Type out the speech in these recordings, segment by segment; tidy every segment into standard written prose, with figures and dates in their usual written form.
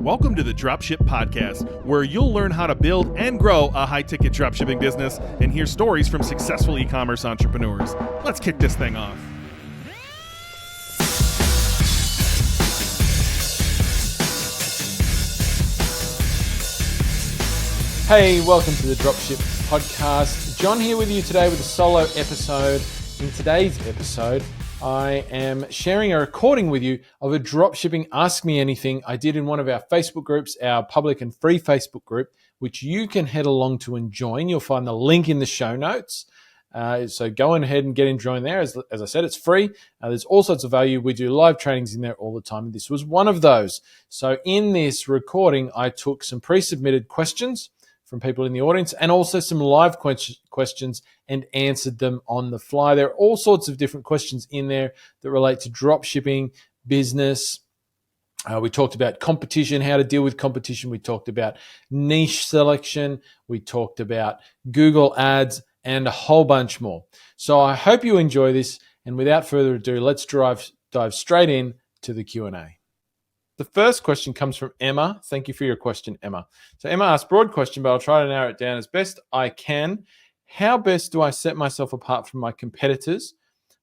Welcome to the Dropship Podcast, where you'll learn how to build and grow a high-ticket dropshipping business and hear stories from successful e-commerce entrepreneurs. Let's kick this thing off. Hey, welcome to the Dropship Podcast. John here with you today with a solo episode. In today's episode, I am sharing a recording with you of a dropshipping Ask Me Anything I did in one of our Facebook groups, our public and free Facebook group, which you can head along to and join. You'll find the link in the show notes. So go ahead and get in, join there. As I said, it's free. There's all sorts of value. We do live trainings in there all the time. This was one of those. So in this recording, I took some pre-submitted questions from people in the audience and also some live questions and answered them on the fly. There are all sorts of different questions in there that relate to drop shipping, business. We talked about competition, how to deal with competition. We talked about niche selection. We talked about Google Ads and a whole bunch more. So I hope you enjoy this. And without further ado, let's dive straight in to the Q&A. The first question comes from Emma. Thank you for your question, Emma. So Emma asked, broad question, but I'll try to narrow it down as best I can. How best do I set myself apart from my competitors?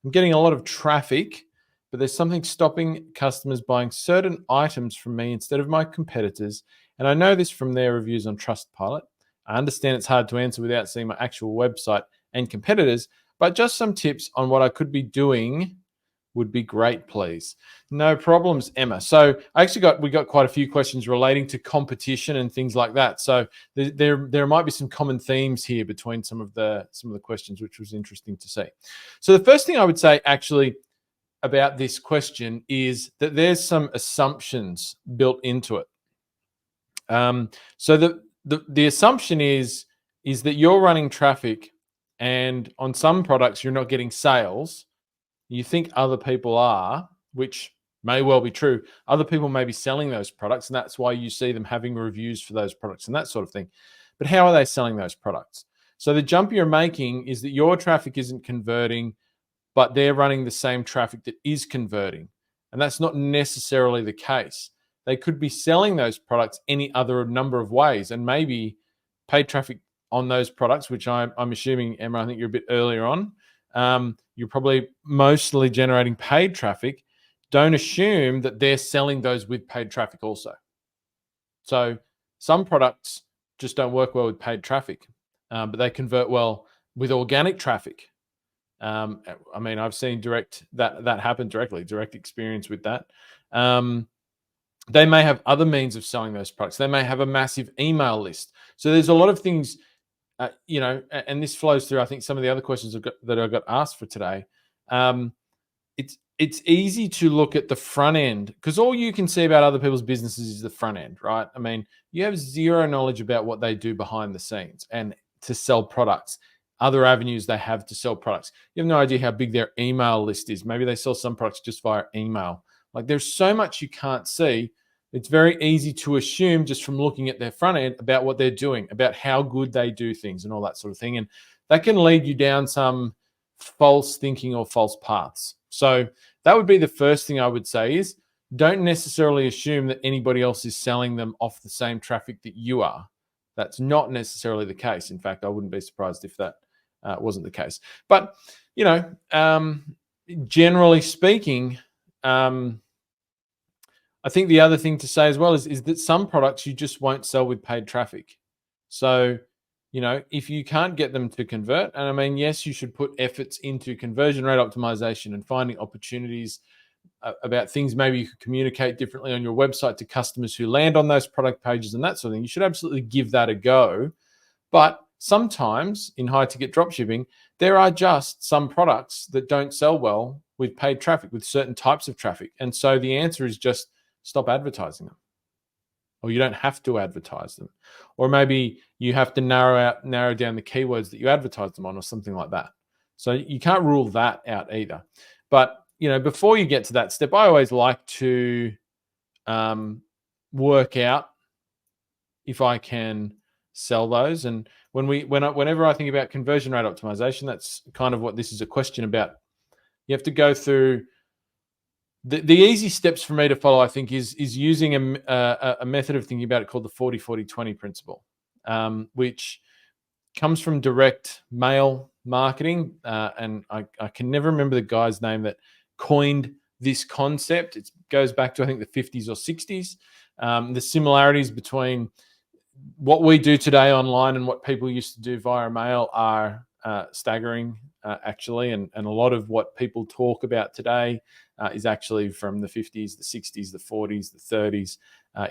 I'm getting a lot of traffic, but there's something stopping customers buying certain items from me instead of my competitors. And I know this from their reviews on Trustpilot. I understand it's hard to answer without seeing my actual website and competitors, but just some tips on what I could be doing would be great, please. No problems, Emma. So we got quite a few questions relating to competition and things like that. So there might be some common themes here between some of the questions, which was interesting to see. So the first thing I would say actually about this question is that there's some assumptions built into it. So the assumption is that you're running traffic, and on some products you're not getting sales. You think other people are, which may well be true. Other people may be selling those products, and that's why you see them having reviews for those products and that sort of thing. But how are they selling those products? So the jump you're making is that your traffic isn't converting, but they're running the same traffic that is converting. And that's not necessarily the case. They could be selling those products any other number of ways, and maybe paid traffic on those products, which I'm assuming, Emma, I think you're a bit earlier on. You're probably mostly generating paid traffic. Don't assume that they're selling those with paid traffic also. So some products just don't work well with paid traffic, but they convert well with organic traffic. I mean, I've seen that happen directly, direct experience with that. They may have other means of selling those products. They may have a massive email list. So there's a lot of things, and this flows through, I think, some of the other questions that I got asked for today. It's easy to look at the front end because all you can see about other people's businesses is the front end, right? I mean, you have zero knowledge about what they do behind the scenes and to sell products, other avenues they have to sell products. You have no idea how big their email list is. Maybe they sell some products just via email. Like, there's so much you can't see. It's very easy to assume just from looking at their front end about what they're doing, about how good they do things and all that sort of thing. And that can lead you down some false thinking or false paths. So that would be the first thing I would say is don't necessarily assume that anybody else is selling them off the same traffic that you are. That's not necessarily the case. In fact, I wouldn't be surprised if that wasn't the case. But, generally speaking, I think the other thing to say as well is that some products you just won't sell with paid traffic. So, if you can't get them to convert, and I mean, yes, you should put efforts into conversion rate optimization and finding opportunities about things maybe you could communicate differently on your website to customers who land on those product pages and that sort of thing. You should absolutely give that a go. But sometimes in high ticket dropshipping, there are just some products that don't sell well with paid traffic, with certain types of traffic. And so the answer is just stop advertising them. Or you don't have to advertise them. Or maybe you have to narrow down the keywords that you advertise them on or something like that. So you can't rule that out either. But, before you get to that step, I always like to work out if I can sell those. And whenever I think about conversion rate optimization, that's kind of what this is a question about. You have to go through The easy steps for me to follow, I think, is using a method of thinking about it called the 40-40-20 principle, which comes from direct mail marketing. And I can never remember the guy's name that coined this concept. It goes back to, I think, the 50s or 60s. The similarities between what we do today online and what people used to do via mail are staggering, actually. And a lot of what people talk about today is actually from the 50s, the 60s, the 40s, the 30s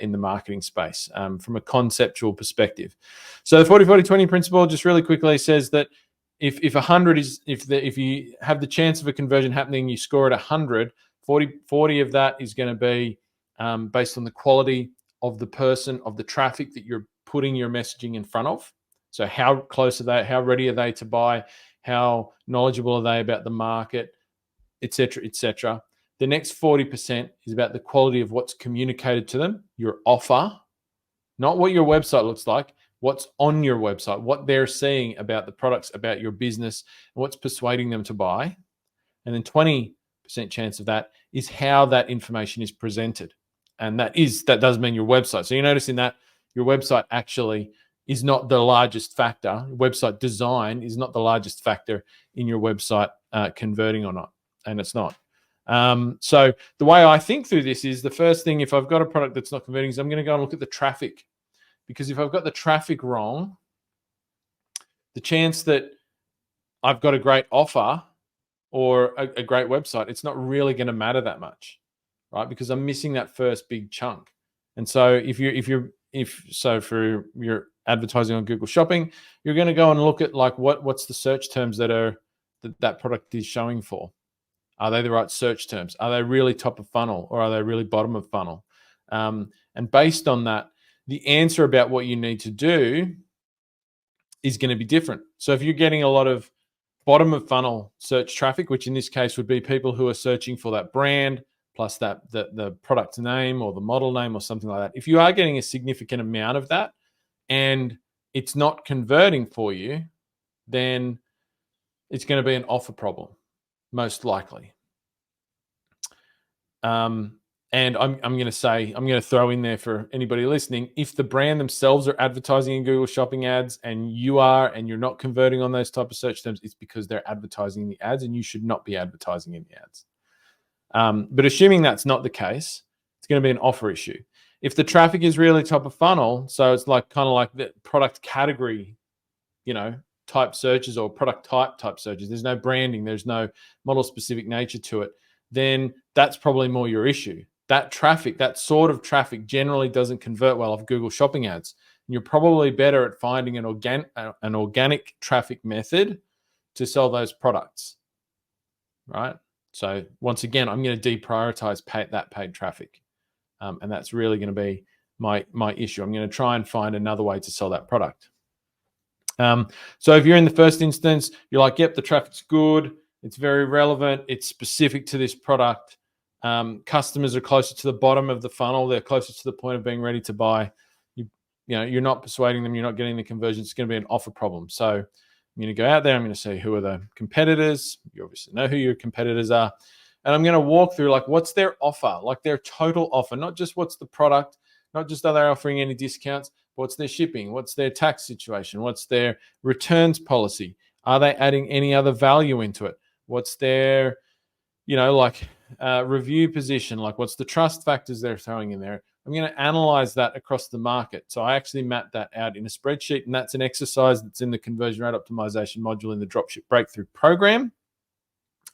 in the marketing space from a conceptual perspective. So the 40-40-20 principle, just really quickly, says that if 100 is, if you have the chance of a conversion happening, you score at 100, 40 of that is going to be based on the quality of the person, of the traffic that you're putting your messaging in front of. So how close are they? How ready are they to buy? How knowledgeable are they about the market, et cetera, et cetera. The next 40% is about the quality of what's communicated to them, your offer, not what your website looks like, what's on your website, what they're seeing about the products, about your business, and what's persuading them to buy. And then 20% chance of that is how that information is presented. And that does mean your website. So you notice in that your website actually is not the largest factor. Website design is not the largest factor in your website converting or not. And it's not. So the way I think through this is, the first thing, if I've got a product that's not converting, is I'm going to go and look at the traffic. Because if I've got the traffic wrong, the chance that I've got a great offer or a great website, it's not really going to matter that much, right? Because I'm missing that first big chunk. And so if for your advertising on Google Shopping, you're going to go and look at like what's the search terms that product is showing for. Are they the right search terms? Are they really top of funnel, or are they really bottom of funnel? And based on that, the answer about what you need to do is going to be different. So if you're getting a lot of bottom of funnel search traffic, which in this case would be people who are searching for that brand plus that the product name or the model name or something like that, if you are getting a significant amount of that and it's not converting for you, then it's going to be an offer problem, most likely. And I'm going to throw in there for anybody listening, if the brand themselves are advertising in Google Shopping ads and you're not converting on those type of search terms, it's because they're advertising in the ads and you should not be advertising in the ads. But assuming that's not the case, it's going to be an offer issue. If the traffic is really top of funnel, so it's like kind of like the product category, type searches or product type searches, there's no branding, there's no model specific nature to it, then that's probably more your issue. That traffic, that sort of traffic generally doesn't convert well off Google Shopping ads. And you're probably better at finding an organic traffic method to sell those products, right? So once again, I'm going to deprioritize that paid traffic. And that's really going to be my issue. I'm going to try and find another way to sell that product. So if you're in the first instance, you're like, yep, the traffic's good, it's very relevant, it's specific to this product. Customers are closer to the bottom of the funnel, they're closer to the point of being ready to buy. You're not persuading them, you're not getting the conversion. It's going to be an offer problem. So I'm going to go out there, I'm going to say, who are the competitors? You obviously know who your competitors are. And I'm going to walk through like, what's their offer, like their total offer, not just what's the product, not just are they offering any discounts, what's their shipping, what's their tax situation, what's their returns policy, are they adding any other value into it, what's their, review position, like what's the trust factors they're throwing in there. I'm going to analyze that across the market. So I actually map that out in a spreadsheet, and that's an exercise that's in the conversion rate optimization module in the Dropship Breakthru program.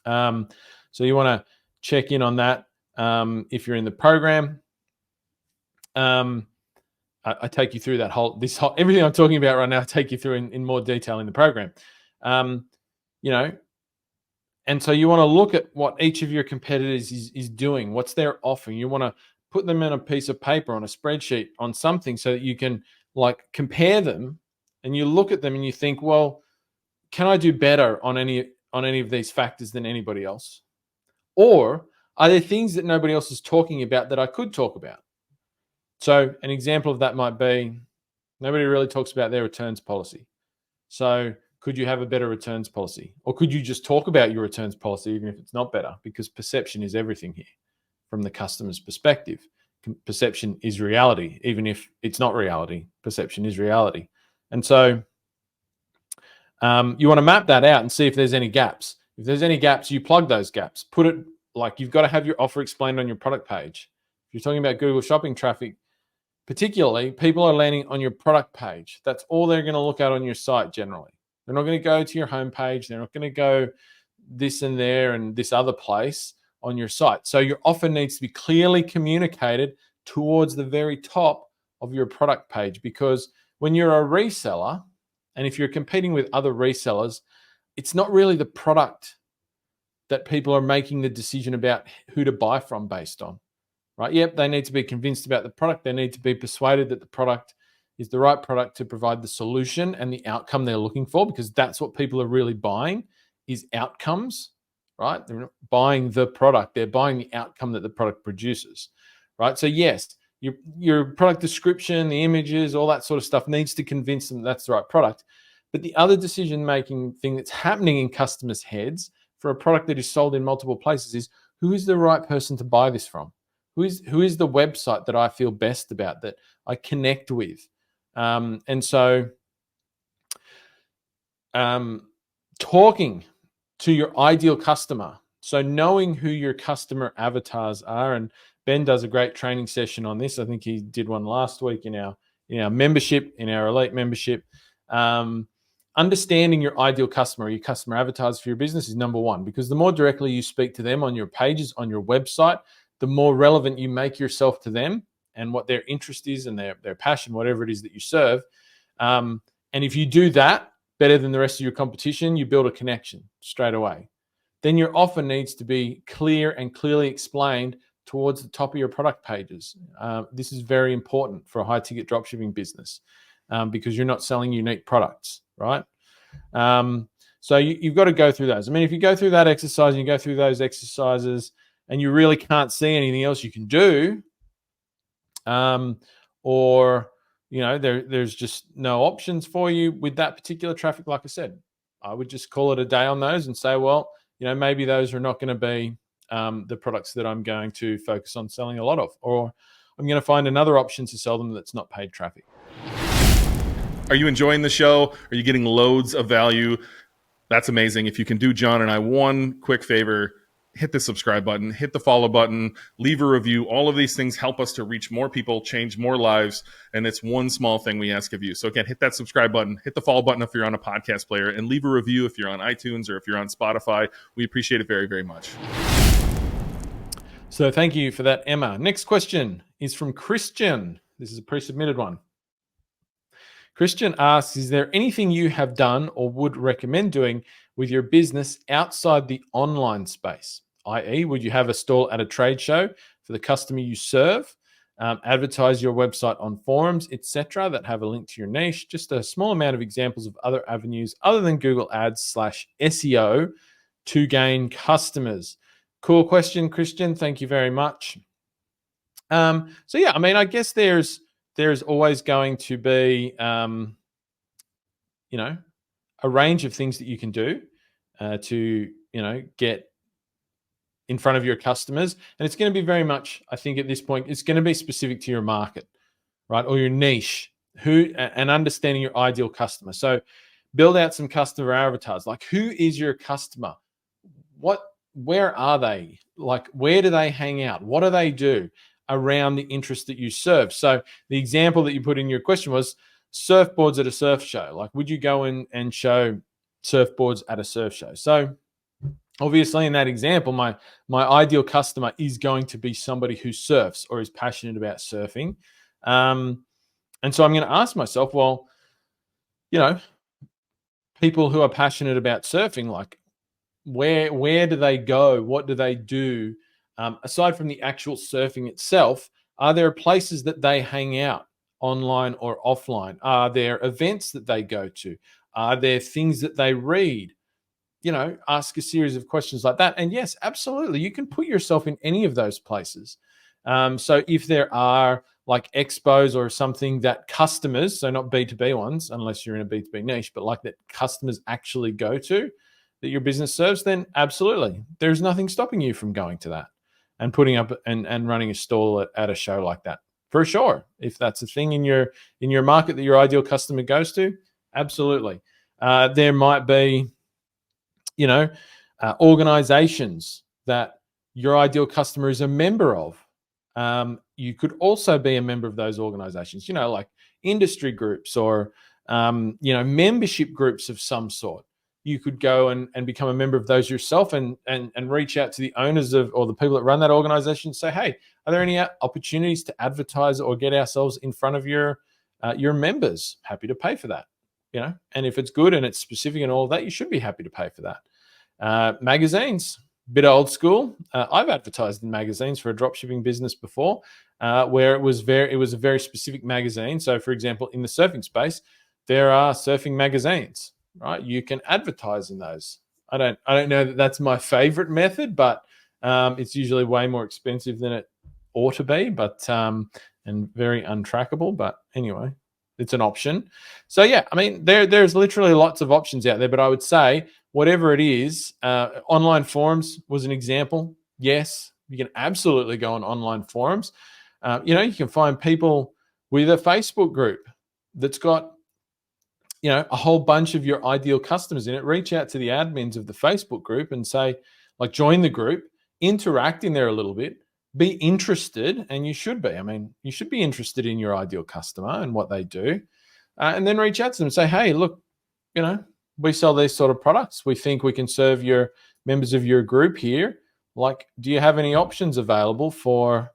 So you want to check in on that if you're in the program. I take you through everything I'm talking about right now. I take you through in more detail in the program. And so you want to look at what each of your competitors is doing. What's their offering? You want to put them in a piece of paper, on a spreadsheet, on something, so that you can like compare them, and you look at them and you think, well, can I do better on any of these factors than anybody else? Or are there things that nobody else is talking about that I could talk about? So an example of that might be, nobody really talks about their returns policy. So could you have a better returns policy? Or could you just talk about your returns policy, even if it's not better? Because perception is everything here. from the customer's perspective. Perception is reality. Even if it's not reality, perception is reality. And so you want to map that out and see if there's any gaps. If there's any gaps, you plug those gaps. Put it like you've got to have your offer explained on your product page. If you're talking about Google Shopping traffic, particularly, people are landing on your product page. That's all they're going to look at on your site generally. They're not going to go to your homepage. They're not going to go this and there and this other place on your site. So your offer needs to be clearly communicated towards the very top of your product page, because when you're a reseller, and if you're competing with other resellers, it's not really the product that people are making the decision about who to buy from based on, right? Yep, they need to be convinced about the product. They need to be persuaded that the product is the right product to provide the solution and the outcome they're looking for, because that's what people are really buying, is outcomes, right? They're not buying the product. They're buying the outcome that the product produces, right? So yes, your product description, the images, all that sort of stuff needs to convince them that's the right product. But the other decision-making thing that's happening in customers' heads for a product that is sold in multiple places is, who is the right person to buy this from? Who is the website that I feel best about, that I connect with? And so talking to your ideal customer, so knowing who your customer avatars are, and Ben does a great training session on this. I think he did one last week in our membership, in our elite membership. Understanding your ideal customer, your customer avatars for your business is number one, because the more directly you speak to them on your pages, on your website, the more relevant you make yourself to them and what their interest is and their passion, whatever it is that you serve. And if you do that better than the rest of your competition, you build a connection straight away. Then your offer needs to be clear and clearly explained towards the top of your product pages. This is very important for a high-ticket dropshipping business, because you're not selling unique products, right? So you've got to go through those. I mean, if you go through that exercise and you go through those exercises and you really can't see anything else you can do, or there's just no options for you with that particular traffic, like I said, I would just call it a day on those and say, well, maybe those are not going to be the products that I'm going to focus on selling a lot of, or I'm going to find another option to sell them that's not paid traffic. Are you enjoying the show? Are you getting loads of value? That's amazing. If you can do John and I one quick favor, hit the subscribe button, hit the follow button, leave a review. All of these things help us to reach more people, change more lives, and it's one small thing we ask of you. So again, hit that subscribe button, hit the follow button if you're on a podcast player, and leave a review if you're on iTunes or if you're on Spotify. We appreciate it very, very much. So thank you for that, Emma. Next question is from Christian. This is a pre-submitted one. Christian asks, is there anything you have done or would recommend doing with your business outside the online space? I.e., would you have a stall at a trade show for the customer you serve, advertise your website on forums, etc., that have a link to your niche? Just a small amount of examples of other avenues other than Google Ads / SEO to gain customers. Cool question, Christian. Thank you very much. So yeah, I mean, I guess there's always going to be, a range of things that you can do to, get in front of your customers. And it's going to be very much, I think at this point, it's going to be specific to your market, right? Or your niche, and understanding your ideal customer. So build out some customer avatars. Like, who is your customer? Where are they? Like, where do they hang out? What do they do around the interest that you serve? So the example that you put in your question was surfboards at a surf show. Like, would you go in and show surfboards at a surf show? So obviously in that example, my ideal customer is going to be somebody who surfs or is passionate about surfing. And so I'm going to ask myself, well, people who are passionate about surfing, like, where do they go? What do they do? Aside from the actual surfing itself, are there places that they hang out online or offline? Are there events that they go to? Are there things that they read? Ask a series of questions like that. And yes, absolutely, you can put yourself in any of those places. So if there are like expos or something that customers, so not B2B ones, unless you're in a B2B niche, but like that customers actually go to, that your business serves, then absolutely, there's nothing stopping you from going to that. and putting up and running a stall at a show like that. For sure, if that's a thing in your market that your ideal customer goes to, absolutely. There might be, organizations that your ideal customer is a member of. You could also be a member of those organizations, like industry groups or, membership groups of some sort. You could go and become a member of those yourself and reach out to the owners of or the people that run that organization and say, hey, are there any opportunities to advertise or get ourselves in front of your members? Happy to pay for that. And if it's good and it's specific and all of that, you should be happy to pay for that. Magazines, bit old school. I've advertised in magazines for a dropshipping business before, where it was a very specific magazine. So, for example, in the surfing space, there are surfing magazines, right? You can advertise in those. I don't know that that's my favorite method, but it's usually way more expensive than it ought to be, but and very untrackable. But anyway, it's an option. So yeah, I mean, there's literally lots of options out there, but I would say whatever it is, online forums was an example. Yes, you can absolutely go on online forums. You can find people with a Facebook group that's got, a whole bunch of your ideal customers in it. Reach out to the admins of the Facebook group and say, join the group, interact in there a little bit, be interested, and you should be. I mean, you should be interested in your ideal customer and what they do, and then reach out to them and say, hey, look, we sell these sort of products. We think we can serve your members of your group here. Do you have any options available for,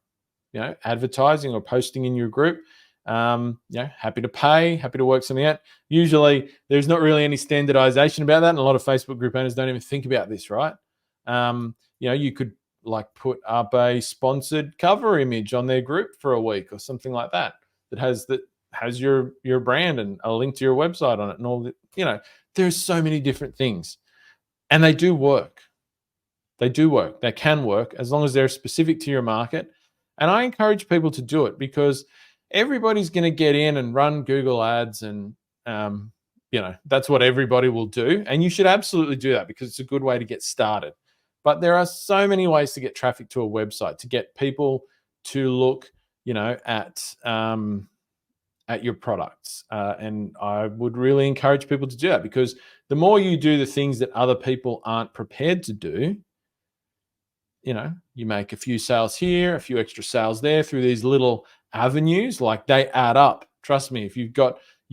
advertising or posting in your group? Happy to pay, happy to work something out. Usually there's not really any standardization about that. And a lot of Facebook group owners don't even think about this, right? You could put up a sponsored cover image on their group for a week or something like that has your brand and a link to your website on it and all that. There's so many different things, and they do work. They can work as long as they're specific to your market. And I encourage people to do it because everybody's going to get in and run Google ads and, that's what everybody will do. And you should absolutely do that because it's a good way to get started. But there are so many ways to get traffic to a website, to get people to look, at your products. And I would really encourage people to do that because the more you do the things that other people aren't prepared to do, you make a few sales here, a few extra sales there through these little avenues, they add up. Trust me, if you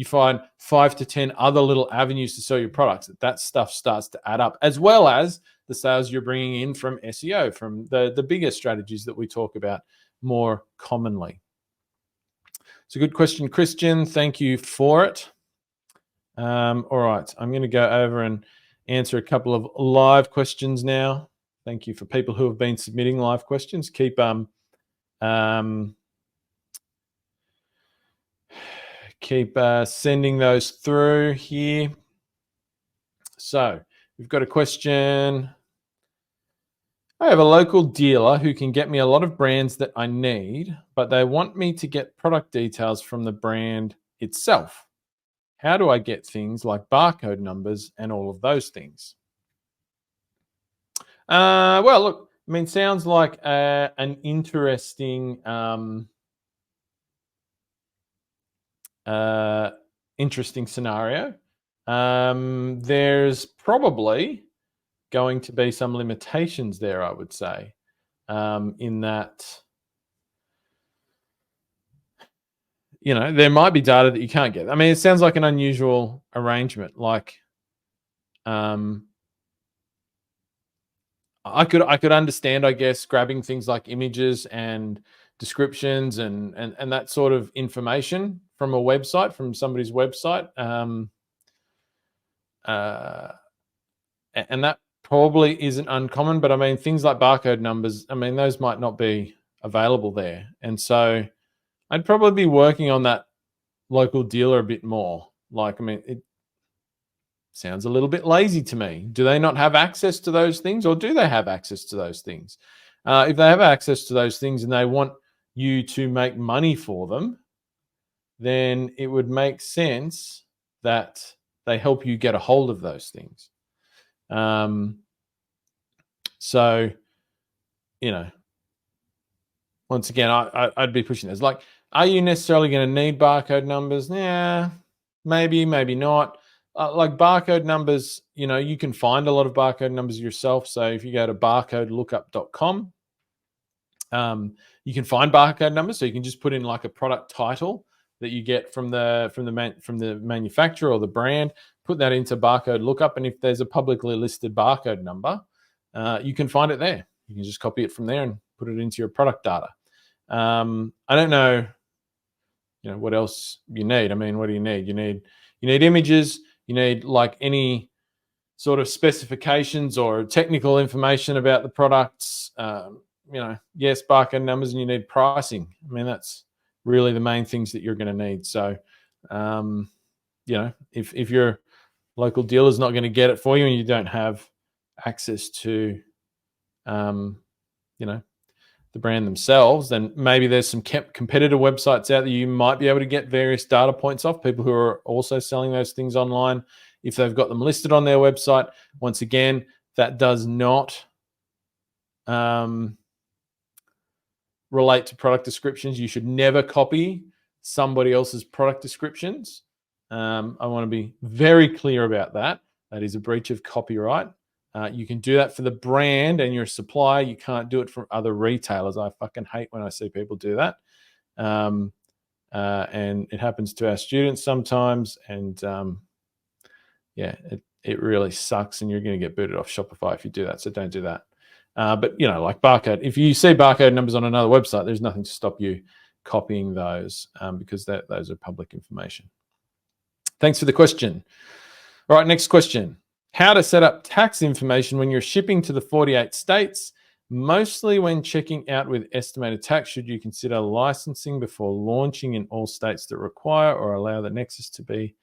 find 5 to 10 other little avenues to sell your products, that stuff starts to add up, as well as the sales you're bringing in from SEO, from the bigger strategies that we talk about more commonly. It's a good question, Christian. Thank you for it. All right, I'm going to go over and answer a couple of live questions now. Thank you for people who have been submitting live questions. Keep sending those through here. So we've got a question. I have a local dealer who can get me a lot of brands that I need, but they want me to get product details from the brand itself. How do I get things like barcode numbers and all of those things? Well, look, I mean, sounds like an interesting interesting scenario. There's probably going to be some limitations there, I would say, in that, there might be data that you can't get. I mean, it sounds like an unusual arrangement. I could understand, I guess, grabbing things like images and descriptions and that sort of information from a website, from somebody's website. And that probably isn't uncommon, but I mean, things like barcode numbers, I mean, those might not be available there. And so I'd probably be working on that local dealer a bit more. It sounds a little bit lazy to me. Do they not have access to those things, or do they have access to those things? If they have access to those things and they want you to make money for them, then it would make sense that they help you get a hold of those things. So, once again, I'd be pushing this. Like, are you necessarily going to need barcode numbers? Yeah, maybe not. Like barcode numbers, you can find a lot of barcode numbers yourself. So if you go to barcodelookup.com, you can find barcode numbers. So you can just put in like a product title that you get from the manufacturer or the brand, put that into barcode lookup, and if there's a publicly listed barcode number, you can find it there. You can just copy it from there and put it into your product data. I don't know, what else you need. I mean, what do you need? You need images. You need like any sort of specifications or technical information about the products. Yes, barcode numbers, and you need pricing. I mean, that's really the main things that you're going to need. So, if your local dealer is not going to get it for you and you don't have access to, the brand themselves, then maybe there's some competitor websites out there you might be able to get various data points off, people who are also selling those things online. If they've got them listed on their website, once again, that does not relate to product descriptions. You should never copy somebody else's product descriptions. I want to be very clear about that. That is a breach of copyright. You can do that for the brand and your supplier. You can't do it for other retailers. I fucking hate when I see people do that. And it happens to our students sometimes. And it really sucks. And you're going to get booted off Shopify if you do that. So don't do that. But like barcode, if you see barcode numbers on another website, there's nothing to stop you copying those because those are public information. Thanks for the question. All right, next question. How to set up tax information when you're shipping to the 48 states. Mostly when checking out with estimated tax, should you consider licensing before launching in all states that require, or allow the nexus to be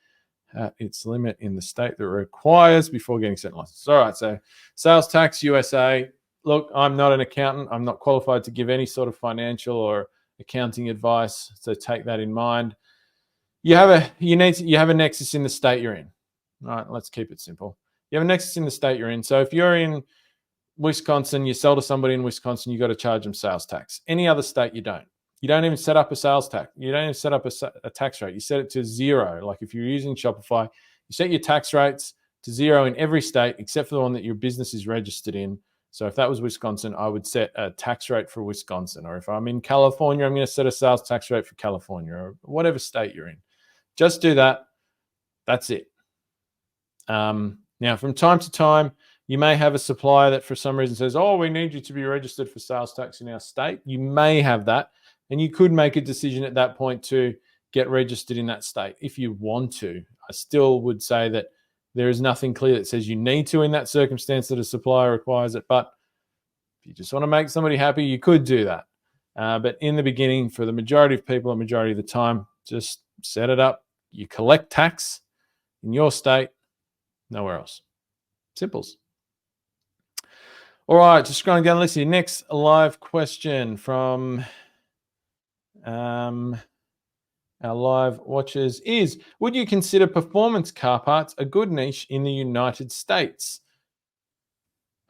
at its limit in the state that requires before getting sent license? All right, so sales tax USA. Look, I'm not an accountant. I'm not qualified to give any sort of financial or accounting advice, so take that in mind. You have a nexus in the state you're in. All right, let's keep it simple. You have a nexus in the state you're in. So if you're in Wisconsin, you sell to somebody in Wisconsin, you got to charge them sales tax. Any other state, you don't. You don't even set up a sales tax. You don't even set up a tax rate. You set it to 0. Like if you're using Shopify, you set your tax rates to 0 in every state except for the one that your business is registered in. So if that was Wisconsin, I would set a tax rate for Wisconsin. Or if I'm in California, I'm going to set a sales tax rate for California, or whatever state you're in. Just do that. That's it. Now, from time to time, you may have a supplier that for some reason says, oh, we need you to be registered for sales tax in our state. You may have that, and you could make a decision at that point to get registered in that state if you want to. I still would say that there is nothing clear that says you need to in that circumstance that a supplier requires it. But if you just want to make somebody happy, you could do that. But in the beginning, for the majority of people, a majority of the time, just set it up. You collect tax in your state, nowhere else. Simples. All right, just scrolling down the list here. Next live question from our live watchers is, would you consider performance car parts a good niche in the United States?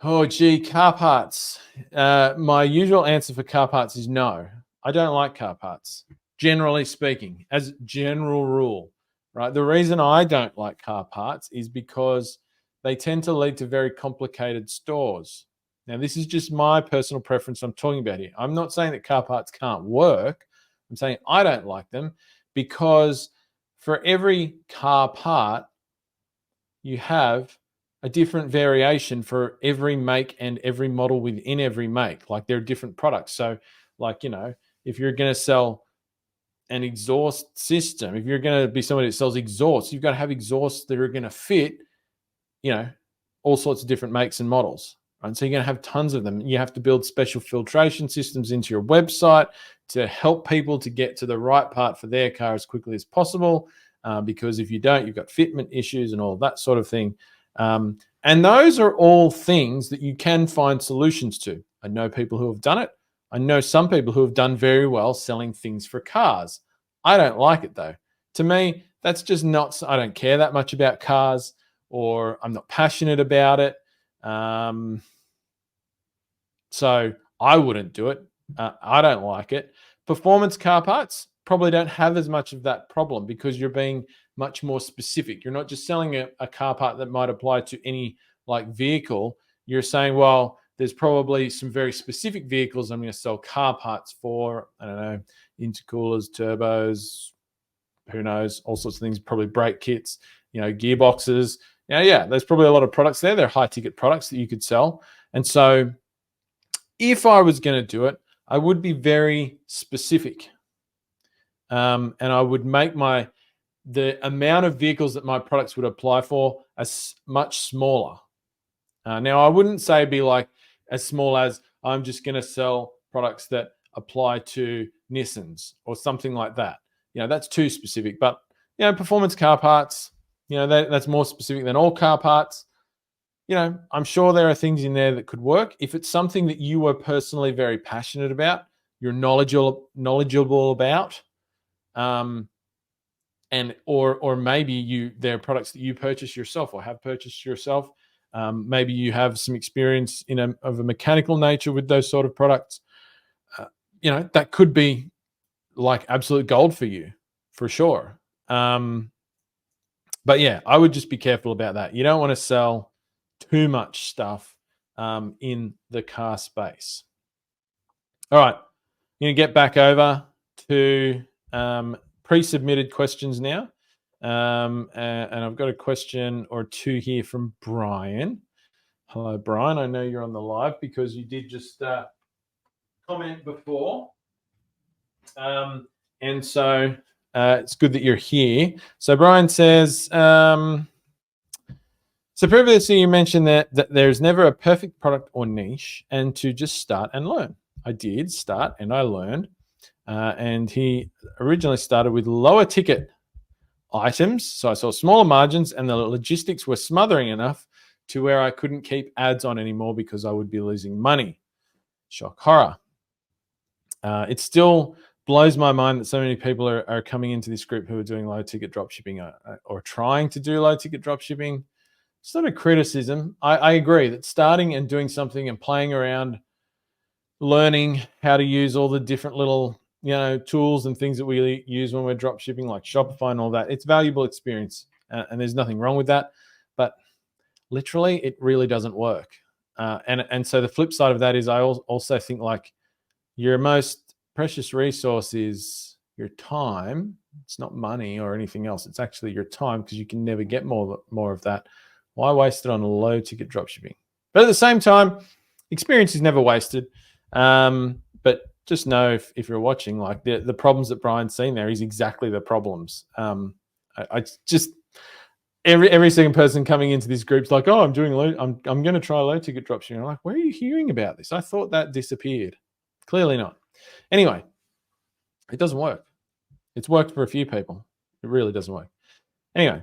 Oh, gee, car parts. My usual answer for car parts is no. I don't like car parts, generally speaking, as a general rule. Right? The reason I don't like car parts is because they tend to lead to very complicated stores. Now, this is just my personal preference I'm talking about here. I'm not saying that car parts can't work. I'm saying I don't like them because for every car part, you have a different variation for every make and every model within every make. Like they're different products. So like, if you're going to sell an exhaust system, if you're going to be somebody that sells exhausts, you've got to have exhausts that are going to fit, all sorts of different makes and models. Right? So you're going to have tons of them. You have to build special filtration systems into your website to help people to get to the right part for their car as quickly as possible. Because if you don't, you've got fitment issues and all that sort of thing. And those are all things that you can find solutions to. I know people who have done it. I know some people who have done very well selling things for cars. I don't like it though. To me, that's just not, I don't care that much about cars, or I'm not passionate about it. So I wouldn't do it. I don't like it. Performance car parts probably don't have as much of that problem because you're being much more specific. You're not just selling a car part that might apply to any like vehicle. You're saying, well, there's probably some very specific vehicles I'm going to sell car parts for. I don't know, intercoolers, turbos, who knows, all sorts of things, probably brake kits, gearboxes. Yeah, there's probably a lot of products there. They're high ticket products that you could sell. And so if I was going to do it, I would be very specific. And I would make the amount of vehicles that my products would apply for as much smaller. Now, I wouldn't say be like as small as I'm just going to sell products that apply to Nissans or something like that. That's too specific. But, performance car parts, that's more specific than all car parts. I'm sure there are things in there that could work. If it's something that you were personally very passionate about, you're knowledgeable about, and or maybe there are products that you purchase yourself or have purchased yourself. Maybe you have some experience of a mechanical nature with those sort of products. That could be like absolute gold for you, for sure. But yeah, I would just be careful about that. You don't want to sell too much stuff in the car space. All right, I'm going to get back over to pre-submitted questions now. And I've got a question or two here from Brian. Hello, Brian. I know you're on the live because you did just comment before. And so it's good that you're here. So Brian says, so previously you mentioned that there's never a perfect product or niche and to just start and learn. I did start and I learned. And he originally started with lower ticket items. So I saw smaller margins and the logistics were smothering enough to where I couldn't keep ads on anymore because I would be losing money. Shock horror. It still blows my mind that so many people are coming into this group who are doing low ticket dropshipping or trying to do low ticket dropshipping. It's not a criticism. I agree that starting and doing something and playing around, learning how to use all the different little tools and things that we use when we're dropshipping, like Shopify and all that, it's valuable experience, and there's nothing wrong with that. But literally, it really doesn't work. And so the flip side of that is I also think like your most precious resource is your time. It's not money or anything else. It's actually your time because you can never get more of that. Why waste it on low ticket dropshipping? But at the same time, experience is never wasted. But just know if you're watching, like the problems that Brian's seen there is exactly the problems. I just every second person coming into this group's like, oh, I'm going to try low ticket dropshipping. I'm like, where are you hearing about this? I thought that disappeared. Clearly not. Anyway, it doesn't work. It's worked for a few people. It really doesn't work. Anyway,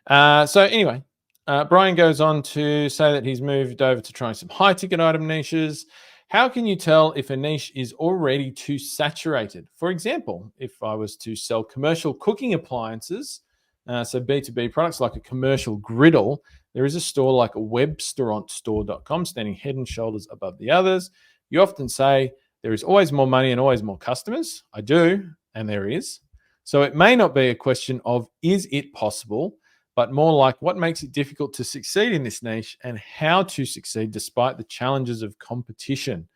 Brian goes on to say that he's moved over to trying some high ticket item niches. How can you tell if a niche is already too saturated? For example, if I was to sell commercial cooking appliances, so B2B products like a commercial griddle, there is a store like a webstaurantstore.com standing head and shoulders above the others. You often say there is always more money and always more customers. I do, and there is. So it may not be a question of is it possible, but more like what makes it difficult to succeed in this niche and how to succeed despite the challenges of competition.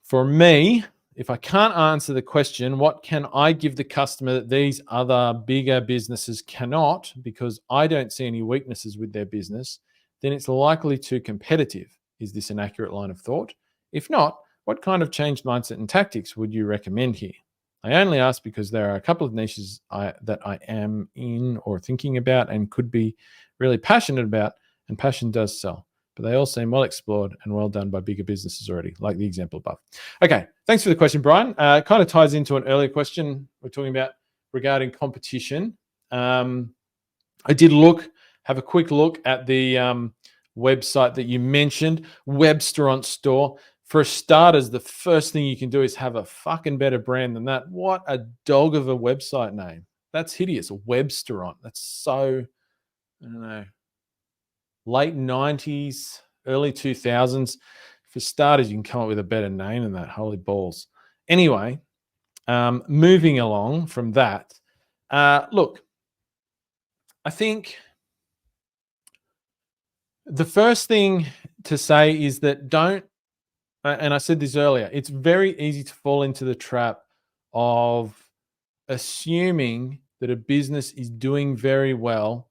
For me, if I can't answer the question, what can I give the customer that these other bigger businesses cannot, because I don't see any weaknesses with their business, then it's likely too competitive. Is this an accurate line of thought? If not, what kind of changed mindset and tactics would you recommend here? I only ask because there are a couple of niches that I am in or thinking about and could be really passionate about, and passion does sell. But they all seem well explored and well done by bigger businesses already, like the example above. Okay, thanks for the question, Brian. It kind of ties into an earlier question we're talking about regarding competition. I did have a quick look at the website that you mentioned, Webstaurant Store. For starters, the first thing you can do is have a fucking better brand than that. What a dog of a website name. That's hideous. Webstaurant. That's so, I don't know, late 90s, early 2000s. For starters, you can come up with a better name than that. Holy balls. Anyway, moving along from that, look, I think the first thing to say is that don't, and I said this earlier, it's very easy to fall into the trap of assuming that a business is doing very well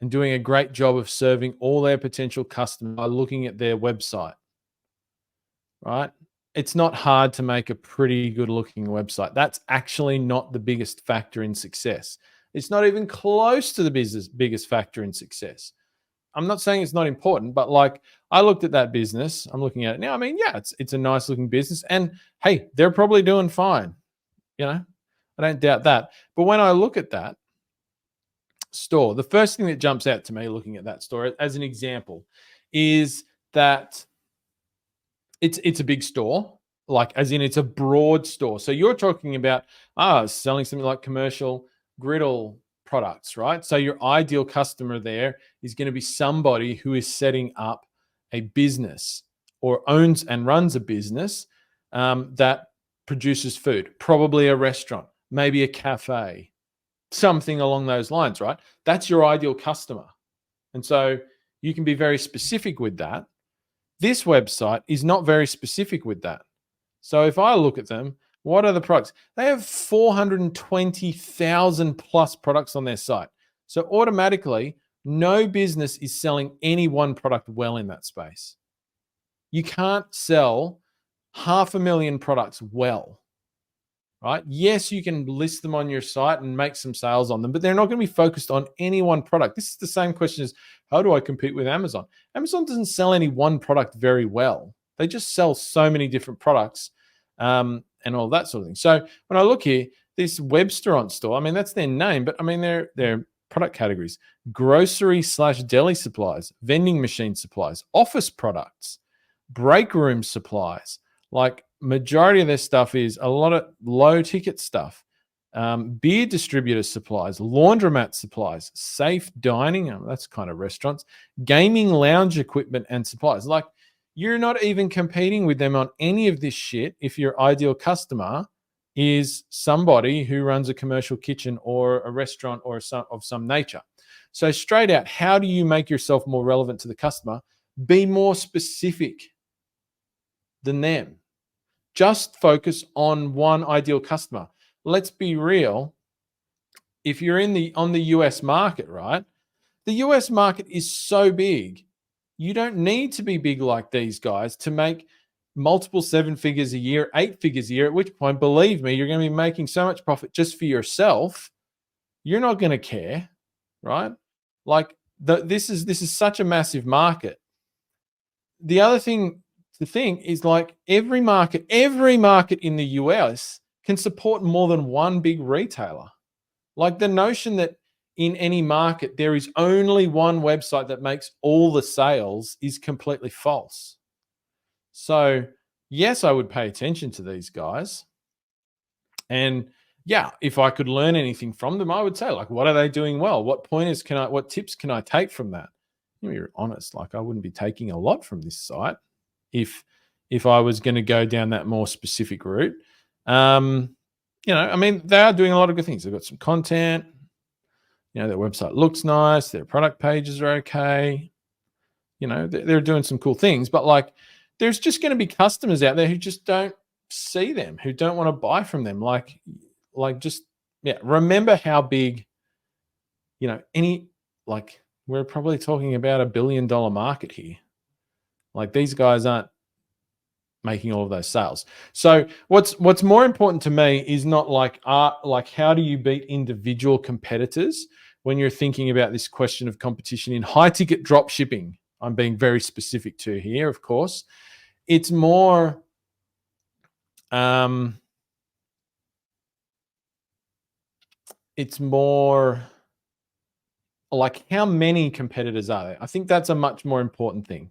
and doing a great job of serving all their potential customers by looking at their website, right? It's not hard to make a pretty good looking website. That's actually not the biggest factor in success. It's not even close to the biggest factor in success. I'm not saying it's not important, but like I looked at that business, I'm looking at it now. I mean, yeah, it's a nice looking business, and hey, they're probably doing fine. I don't doubt that. But when I look at that store, the first thing that jumps out to me looking at that store as an example is that it's a big store, like as in it's a broad store. So you're talking about selling something like commercial griddle products, right? So your ideal customer there is going to be somebody who is setting up a business or owns and runs a business that produces food, probably a restaurant, maybe a cafe, something along those lines, right? That's your ideal customer. And so you can be very specific with that. This website is not very specific with that. So if I look at them, what are the products? They have 420,000 plus products on their site. So automatically, no business is selling any one product well in that space. You can't sell 500,000 products well, right? Yes, you can list them on your site and make some sales on them, but they're not going to be focused on any one product. This is the same question as, how do I compete with Amazon? Amazon doesn't sell any one product very well. They just sell so many different products and all that sort of thing. So when I look here, this Webstaurant store, I mean, that's their name, but I mean, their product categories: grocery/deli supplies, vending machine supplies, office products, break room supplies. Like majority of their stuff is a lot of low ticket stuff. Beer distributor supplies, laundromat supplies, safe dining, that's kind of restaurants, gaming lounge equipment and supplies. Like, you're not even competing with them on any of this shit if your ideal customer is somebody who runs a commercial kitchen or a restaurant or of some nature. So straight out, how do you make yourself more relevant to the customer? Be more specific than them. Just focus on one ideal customer. Let's be real. If you're on the US market, right? The US market is so big. You don't need to be big like these guys to make multiple 7 figures a year, 8 figures a year, at which point, believe me, you're going to be making so much profit just for yourself. You're not going to care, right? Like this is such a massive market. The other thing to think is, like, every market in the US can support more than one big retailer. Like, the notion that in any market there is only one website that makes all the sales is completely false. So yes, I would pay attention to these guys. And yeah, if I could learn anything from them, I would say, like, what are they doing well? What tips can I take from that? You're honest. Like, I wouldn't be taking a lot from this site if I was going to go down that more specific route. I mean, they are doing a lot of good things. They've got some content. Their website looks nice. Their product pages are okay. They're doing some cool things. But, like, there's just going to be customers out there who just don't see them, who don't want to buy from them. Remember how big, we're probably talking about $1 billion market here. Like, these guys aren't making all of those sales. So what's more important to me is not like how do you beat individual competitors when you're thinking about this question of competition in high ticket drop shipping. I'm being very specific to here, of course. It's more like, how many competitors are there? I think that's a much more important thing.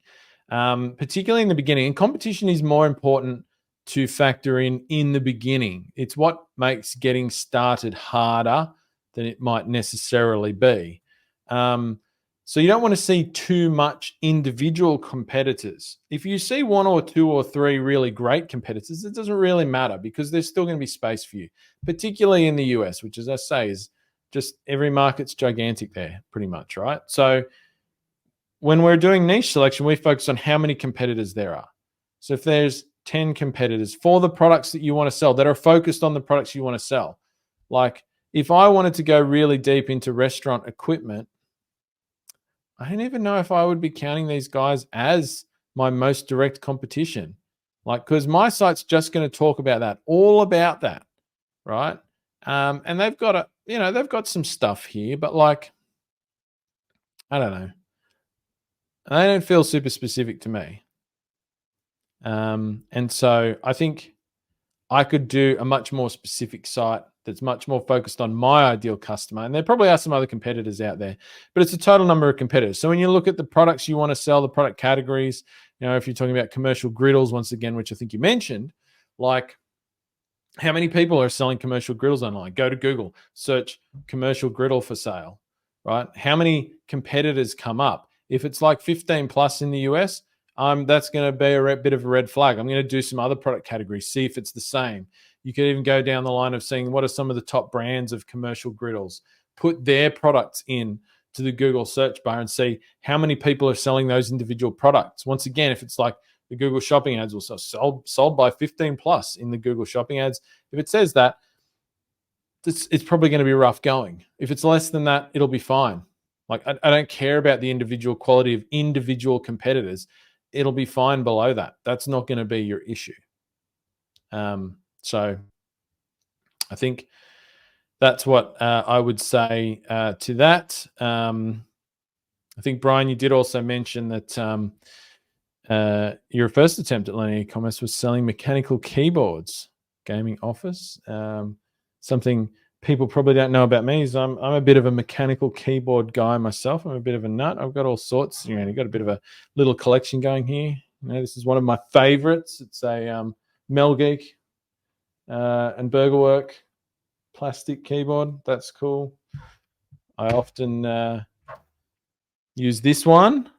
Particularly in the beginning. And competition is more important to factor in the beginning. It's what makes getting started harder than it might necessarily be. So you don't want to see too much individual competitors. If you see one or two or three really great competitors, it doesn't really matter because there's still going to be space for you, particularly in the US, which, as I say, is just every market's gigantic there pretty much, right? So when we're doing niche selection, we focus on how many competitors there are. So if there's 10 competitors for the products that you want to sell that are focused on the products you want to sell, like if I wanted to go really deep into restaurant equipment, I don't even know if I would be counting these guys as my most direct competition. Like, because my site's just going to talk about that, all about that, right? And they've got they've got some stuff here, but like, I don't know. They don't feel super specific to me. And so I think I could do a much more specific site that's much more focused on my ideal customer. And there probably are some other competitors out there, but it's a total number of competitors. So when you look at the products you want to sell, the product categories, if you're talking about commercial griddles, once again, which I think you mentioned, like how many people are selling commercial griddles online? Go to Google, search commercial griddle for sale, right? How many competitors come up? If it's like 15 plus in the US, that's going to be a bit of a red flag. I'm going to do some other product categories, see if it's the same. You could even go down the line of seeing what are some of the top brands of commercial griddles, put their products in to the Google search bar and see how many people are selling those individual products. Once again, if it's like the Google shopping ads will say sold by 15 plus in the Google shopping ads, if it says that, it's probably going to be rough going. If it's less than that, it'll be fine. Like I don't care about the individual quality of individual competitors. It'll be fine below that. That's not going to be your issue. So I think that's what I would say to that. I think, Brian, you did also mention that your first attempt at learning e-commerce was selling mechanical keyboards, gaming office. Something people probably don't know about me is I'm a bit of a mechanical keyboard guy myself. I'm a bit of a nut. I've got all sorts. You've got a bit of a little collection going here. This is one of my favorites. It's a Melgeek and Burgerwork plastic keyboard. That's cool. I often use this one,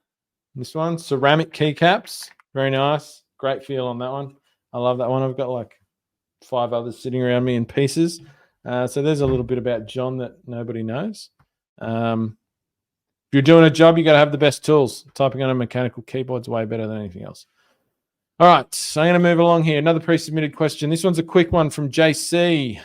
ceramic keycaps. Very nice. Great feel on that one. I love that one. I've got like 5 others sitting around me in pieces. So there's a little bit about John that nobody knows. If you're doing a job, you got to have the best tools. Typing on a mechanical keyboard's way better than anything else. All right, so I'm going to move along here. Another pre-submitted question. This one's a quick one from JC.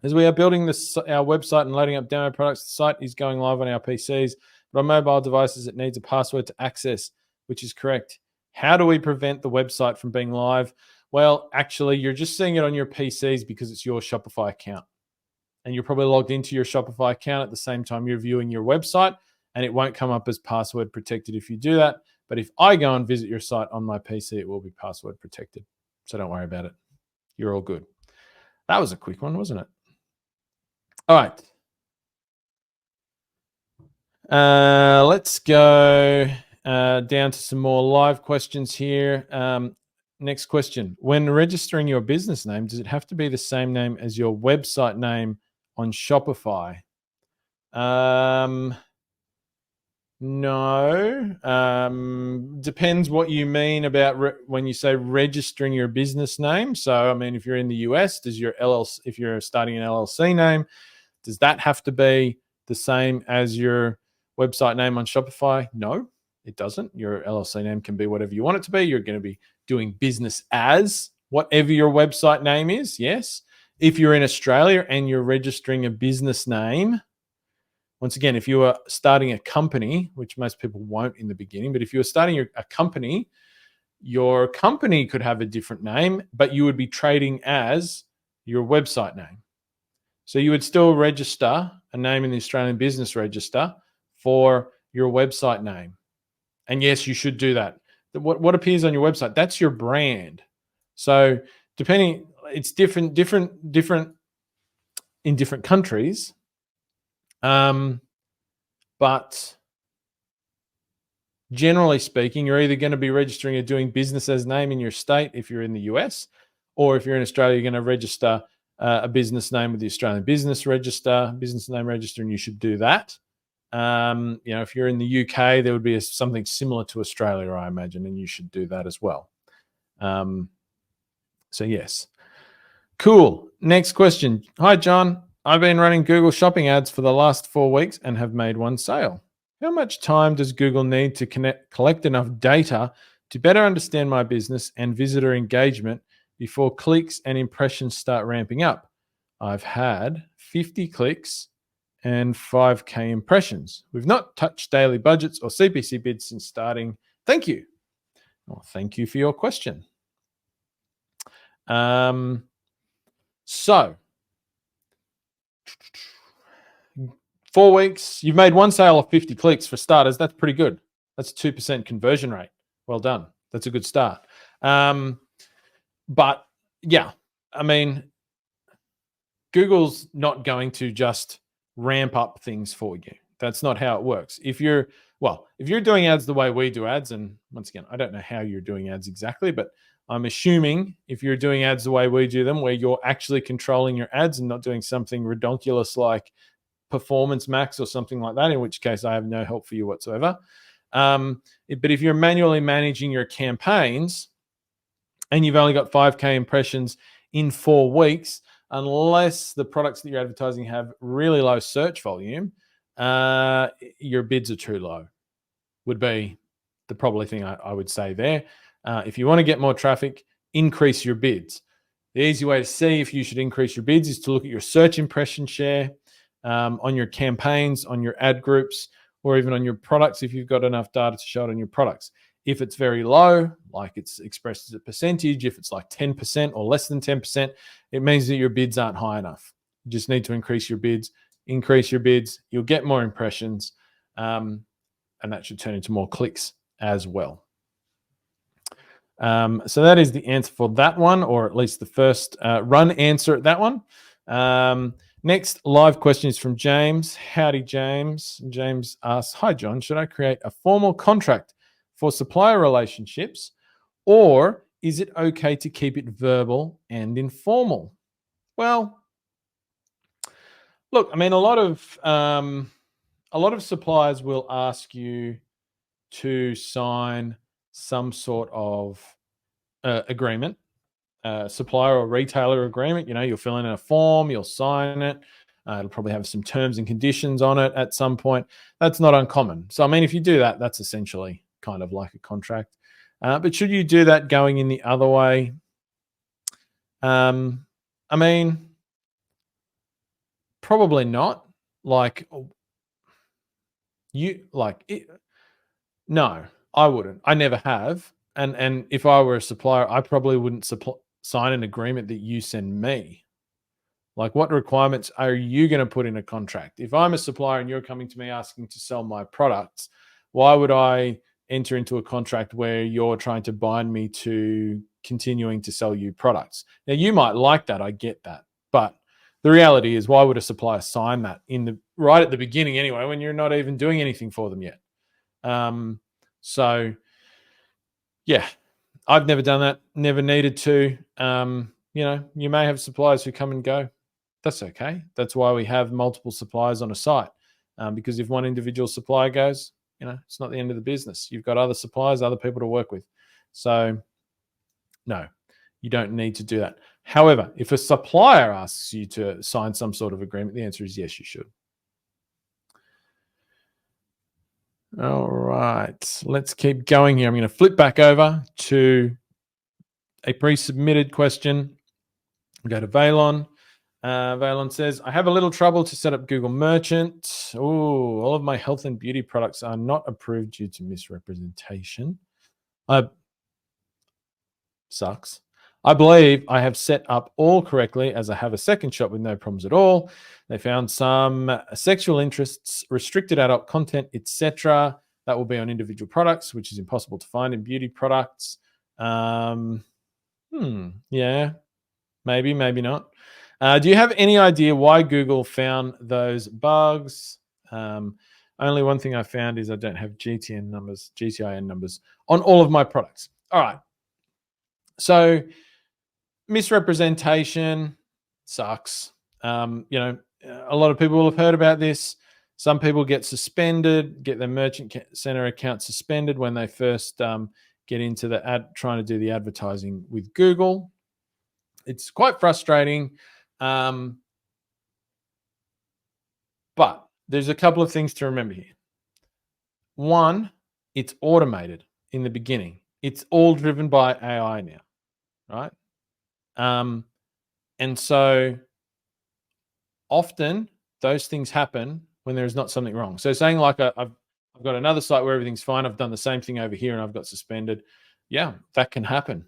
As we are building our website and loading up demo products, the site is going live on our PCs, but on mobile devices, it needs a password to access, which is correct. How do we prevent the website from being live? Well, actually, you're just seeing it on your PCs because it's your Shopify account. And you're probably logged into your Shopify account at the same time you're viewing your website, and it won't come up as password protected if you do that. But if I go and visit your site on my PC, it will be password protected. So don't worry about it. You're all good. That was a quick one, wasn't it? All right. Let's go down to some more live questions here. Next question. When registering your business name, does it have to be the same name as your website name on Shopify? No. Depends what you mean about when you say registering your business name. So, I mean, if you're in the US, does your LLC, if you're starting an LLC name, does that have to be the same as your website name on Shopify? No, it doesn't. Your LLC name can be whatever you want it to be. You're going to be doing business as whatever your website name is. Yes. If you're in Australia and you're registering a business name, once again, if you are starting a company, which most people won't in the beginning, but if you're starting a company, your company could have a different name, but you would be trading as your website name. So you would still register a name in the Australian Business Register for your website name. And yes, you should do that. What appears on your website, that's your brand. So depending, it's different in different countries. But generally speaking, you're either going to be registering or doing business as name in your state if you're in the US, or if you're in Australia, you're going to register a business name with the Australian Business Register, business name register, and you should do that. If you're in the UK, there would be something similar to Australia, I imagine, and you should do that as well. So yes. Cool. Next question. Hi, John. I've been running Google shopping ads for the last 4 weeks and have made one sale. How much time does Google need to collect enough data to better understand my business and visitor engagement before clicks and impressions start ramping up? I've had 50 clicks and 5K impressions. We've not touched daily budgets or CPC bids since starting. Thank you. Well, thank you for your question. So 4 weeks, you've made one sale of 50 clicks for starters. That's pretty good. That's 2% conversion rate. Well done. That's a good start. But yeah, I mean, Google's not going to just ramp up things for you. That's not how it works. If you're doing ads the way we do ads, and once again, I don't know how you're doing ads exactly, but I'm assuming if you're doing ads the way we do them, where you're actually controlling your ads and not doing something ridiculous like Performance Max or something like that, in which case I have no help for you whatsoever. But if you're manually managing your campaigns and you've only got 5K impressions in 4 weeks, unless the products that you're advertising have really low search volume, your bids are too low, would be the probably thing I would say there. If you want to get more traffic, increase your bids. The easy way to see if you should increase your bids is to look at your search impression share on your campaigns, on your ad groups, or even on your products if you've got enough data to show it on your products. If it's very low, like it's expressed as a percentage, if it's like 10% or less than 10%, it means that your bids aren't high enough. You just need to increase your bids. Increase your bids, you'll get more impressions, and that should turn into more clicks as well. So that is the answer for that one, or at least the first run answer at that one. Next live question is from James. Howdy, James. James asks, hi, John, should I create a formal contract for supplier relationships, or is it okay to keep it verbal and informal? Well, look, I mean, a lot of suppliers will ask you to sign some sort of agreement, supplier or retailer agreement. You'll fill in a form, you'll sign it. It'll probably have some terms and conditions on it at some point. That's not uncommon. So, I mean, if you do that, that's essentially kind of like a contract. But should you do that going in the other way? I mean, probably not. No, I wouldn't. I never have. And if I were a supplier, I probably wouldn't sign an agreement that you send me. Like, what requirements are you going to put in a contract? If I'm a supplier and you're coming to me asking to sell my products, why would I enter into a contract where you're trying to bind me to continuing to sell you products? Now, you might like that. I get that. But the reality is, why would a supplier sign that right at the beginning anyway, when you're not even doing anything for them yet? So, yeah, I've never done that, never needed to. You may have suppliers who come and go. That's okay. That's why we have multiple suppliers on a site, because if one individual supplier goes, it's not the end of the business. You've got other suppliers, other people to work with. So, no, you don't need to do that. However, if a supplier asks you to sign some sort of agreement, the answer is yes, you should. All right, let's keep going here. I'm going to flip back over to a pre-submitted question. Go to Valon. Valon says, I have a little trouble to set up Google Merchant. Oh, all of my health and beauty products are not approved due to misrepresentation. Sucks. I believe I have set up all correctly, as I have a second shop with no problems at all. They found some sexual interests, restricted adult content, etc. That will be on individual products, which is impossible to find in beauty products. Yeah, maybe not. Do you have any idea why Google found those bugs? Only one thing I found is I don't have GTIN numbers on all of my products. All right. So misrepresentation sucks. A lot of people will have heard about this. Some people get suspended, get their Merchant Center account suspended when they first get into the trying to do the advertising with Google. It's quite frustrating. But there's a couple of things to remember here. One, it's automated in the beginning. It's all driven by AI now, right? And so often those things happen when there's not something wrong. So saying like I've got another site where everything's fine, I've done the same thing over here and I've got suspended. Yeah, that can happen.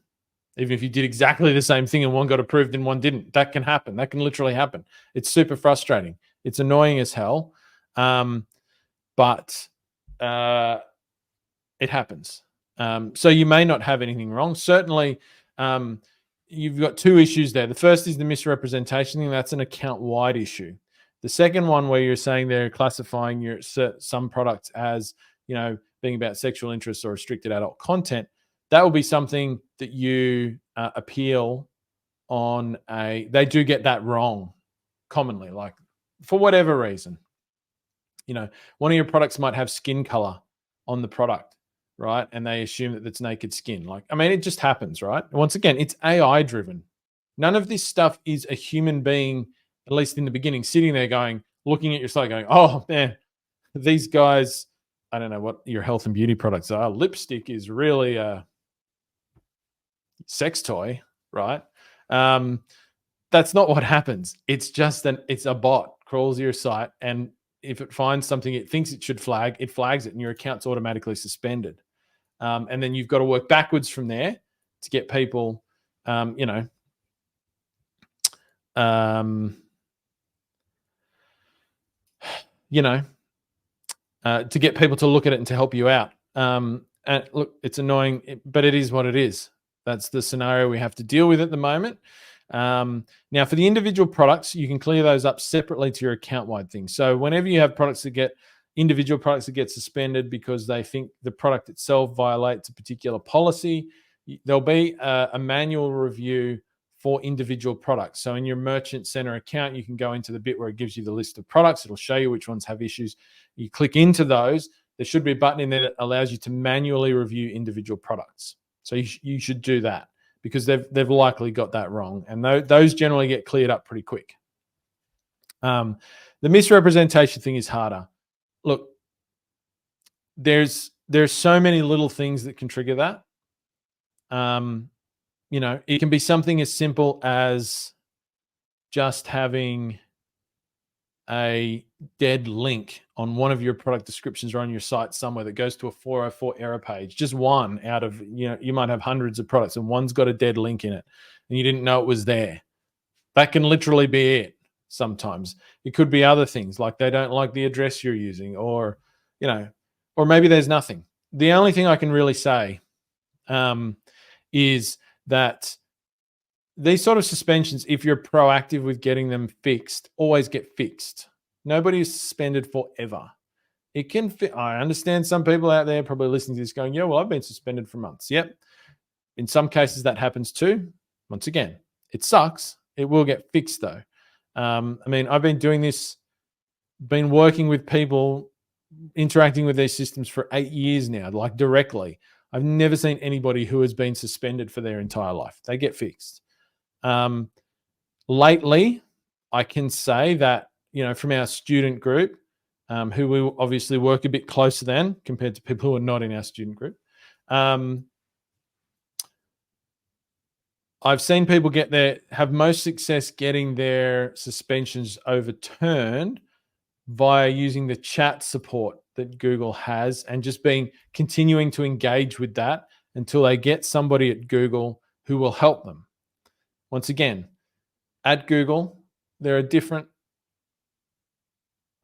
Even if you did exactly the same thing and one got approved and one didn't, that can happen. That can literally happen. It's super frustrating. It's annoying as hell. But it happens. So you may not have anything wrong. Certainly, you've got two issues there. The first is the misrepresentation thing. That's an account-wide issue. The second one, where you're saying they're classifying some products as, being about sexual interests or restricted adult content, that will be something that you appeal on. They do get that wrong commonly, like for whatever reason. One of your products might have skin color on the product, right? And they assume that it's naked skin. It just happens, right? Once again, it's AI driven. None of this stuff is a human being, at least in the beginning, sitting there looking at your site going, oh man, these guys, I don't know what your health and beauty products are. Lipstick is really a sex toy, right? That's not what happens. It's just it's a bot crawls your site, and if it finds something it thinks it should flag, it flags it and your account's automatically suspended. And then you've got to work backwards from there to get people, to get people to look at it and to help you out. And look, it's annoying, but it is what it is. That's the scenario we have to deal with at the moment. Now, for the individual products, you can clear those up separately to your account-wide thing. So whenever you have individual products that get suspended because they think the product itself violates a particular policy, there'll be a manual review for individual products. So in your Merchant Center account, you can go into the bit where it gives you the list of products. It'll show you which ones have issues. You click into those. There should be a button in there that allows you to manually review individual products. So you should do that, because they've likely got that wrong. And those generally get cleared up pretty quick. The misrepresentation thing is harder. Look, there's so many little things that can trigger that. It can be something as simple as just having a dead link on one of your product descriptions or on your site somewhere that goes to a 404 error page. Just one out of, you might have hundreds of products and one's got a dead link in it and you didn't know it was there. That can literally be it sometimes. It could be other things, like they don't like the address you're using, or maybe there's nothing. The only thing I can really say is that these sort of suspensions, if you're proactive with getting them fixed, always get fixed. Nobody is suspended forever. It can fit. I understand some people out there probably listening to this going, yeah, well, I've been suspended for months. Yep. In some cases that happens too. Once again, it sucks. It will get fixed though. I've been doing this, been working with people, interacting with these systems for 8 years now, like directly. I've never seen anybody who has been suspended for their entire life. They get fixed. Lately, I can say that, from our student group, who we obviously work a bit closer than compared to people who are not in our student group, I've seen people have most success getting their suspensions overturned via using the chat support that Google has and just continuing to engage with that until they get somebody at Google who will help them. Once again, at Google, there are different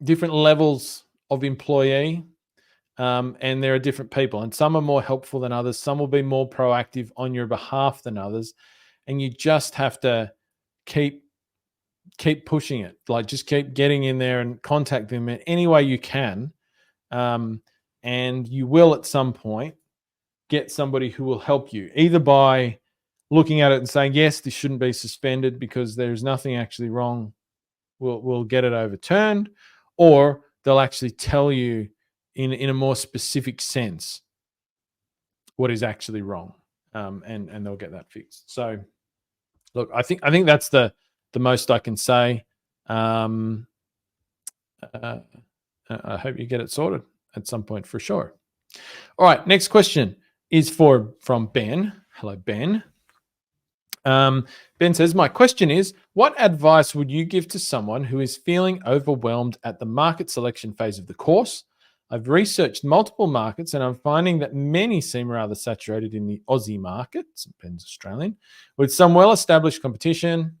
levels of employee, and there are different people, and some are more helpful than others. Some will be more proactive on your behalf than others, and you just have to keep pushing it. Like, just keep getting in there and contact them in any way you can, and you will at some point get somebody who will help you, either by looking at it and saying, yes, this shouldn't be suspended because there's nothing actually wrong. We'll get it overturned, or they'll actually tell you in a more specific sense what is actually wrong, and they'll get that fixed. So, look, I think that's the most I can say. I hope you get it sorted at some point for sure. All right, next question is from Ben. Hello, Ben. Ben says, my question is, what advice would you give to someone who is feeling overwhelmed at the market selection phase of the course? I've researched multiple markets and I'm finding that many seem rather saturated in the Aussie market, Ben's Australian, with some well-established competition.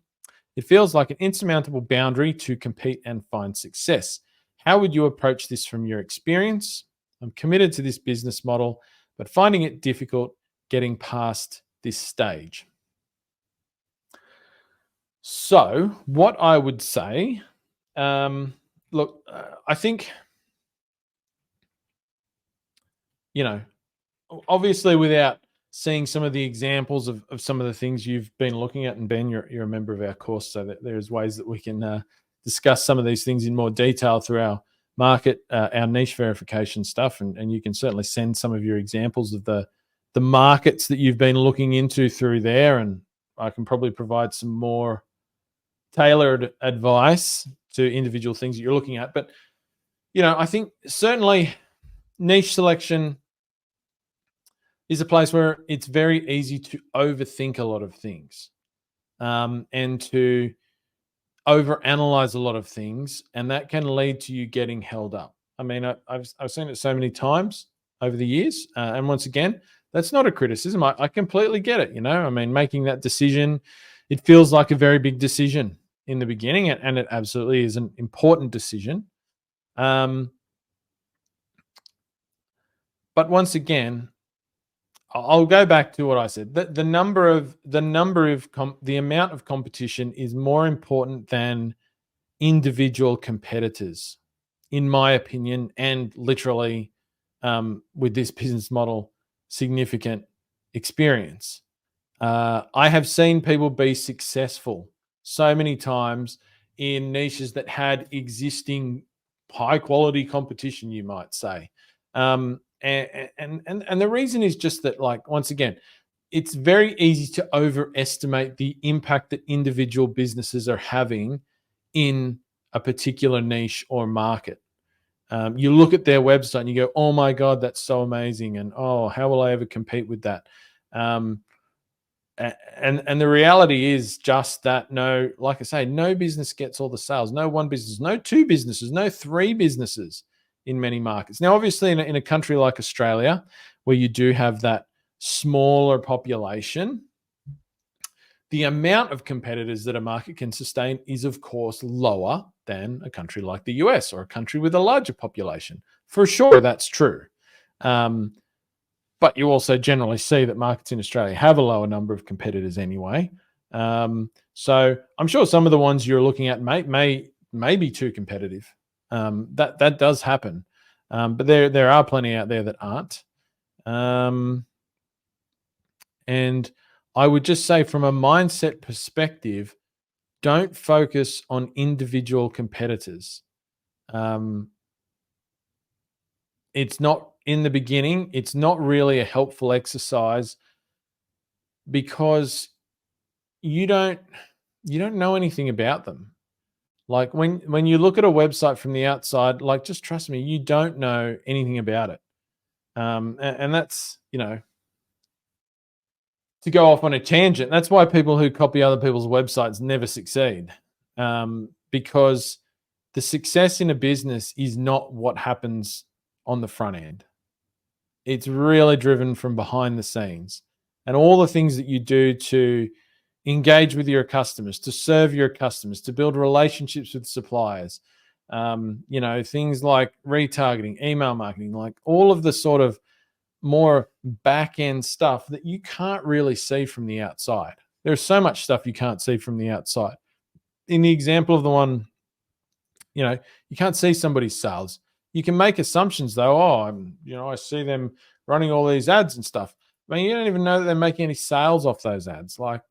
It feels like an insurmountable boundary to compete and find success. How would you approach this from your experience? I'm committed to this business model, but finding it difficult getting past this stage. So what I would say, look, I think, obviously without seeing some of the examples of some of the things you've been looking at, and Ben, you're a member of our course, so that there's ways that we can discuss some of these things in more detail through our market, our niche verification stuff, and you can certainly send some of your examples of the markets that you've been looking into through there, and I can probably provide some more tailored advice to individual things that you're looking at. But, I think certainly niche selection is a place where it's very easy to overthink a lot of things, and to overanalyze a lot of things, and that can lead to you getting held up. I mean, I've seen it so many times over the years, and once again, that's not a criticism. I completely get it. I mean, making that decision, it feels like a very big decision in the beginning, and it absolutely is an important decision. But once again, I'll go back to what I said. The amount of competition is more important than individual competitors, in my opinion, and literally, with this business model, significant experience. I have seen people be successful so many times in niches that had existing high quality competition, you might say. And the reason is just that, like, once again, it's very easy to overestimate the impact that individual businesses are having in a particular niche or market. You look at their website and you go, oh my God, that's so amazing. And, oh, how will I ever compete with that? And the reality is just that, no, like I say, no business gets all the sales. No one business, no two businesses, no three businesses in many markets. Now, obviously, in a country like Australia, where you do have that smaller population, the amount of competitors that a market can sustain is, of course, lower than a country like the US or a country with a larger population. For sure, that's true. But you also generally see that markets in Australia have a lower number of competitors anyway. So I'm sure some of the ones you're looking at may be too competitive. That does happen. But there are plenty out there that aren't. And I would just say, from a mindset perspective, don't focus on individual competitors. It's not, in the beginning, it's not really a helpful exercise, because you don't know anything about them. Like, when you look at a website from the outside, like, just trust me, you don't know anything about it. And that's, to go off on a tangent, that's why people who copy other people's websites never succeed, because the success in a business is not what happens on the front end. It's really driven from behind the scenes, and all the things that you do to engage with your customers, to serve your customers, to build relationships with suppliers, things like retargeting, email marketing, like all of the sort of more back-end stuff that you can't really see from the outside. There's so much stuff you can't see from the outside. In the example of the one, you can't see somebody's sales. You can make assumptions though. I see them running all these ads and stuff. I mean, you don't even know that they're making any sales off those ads. Like,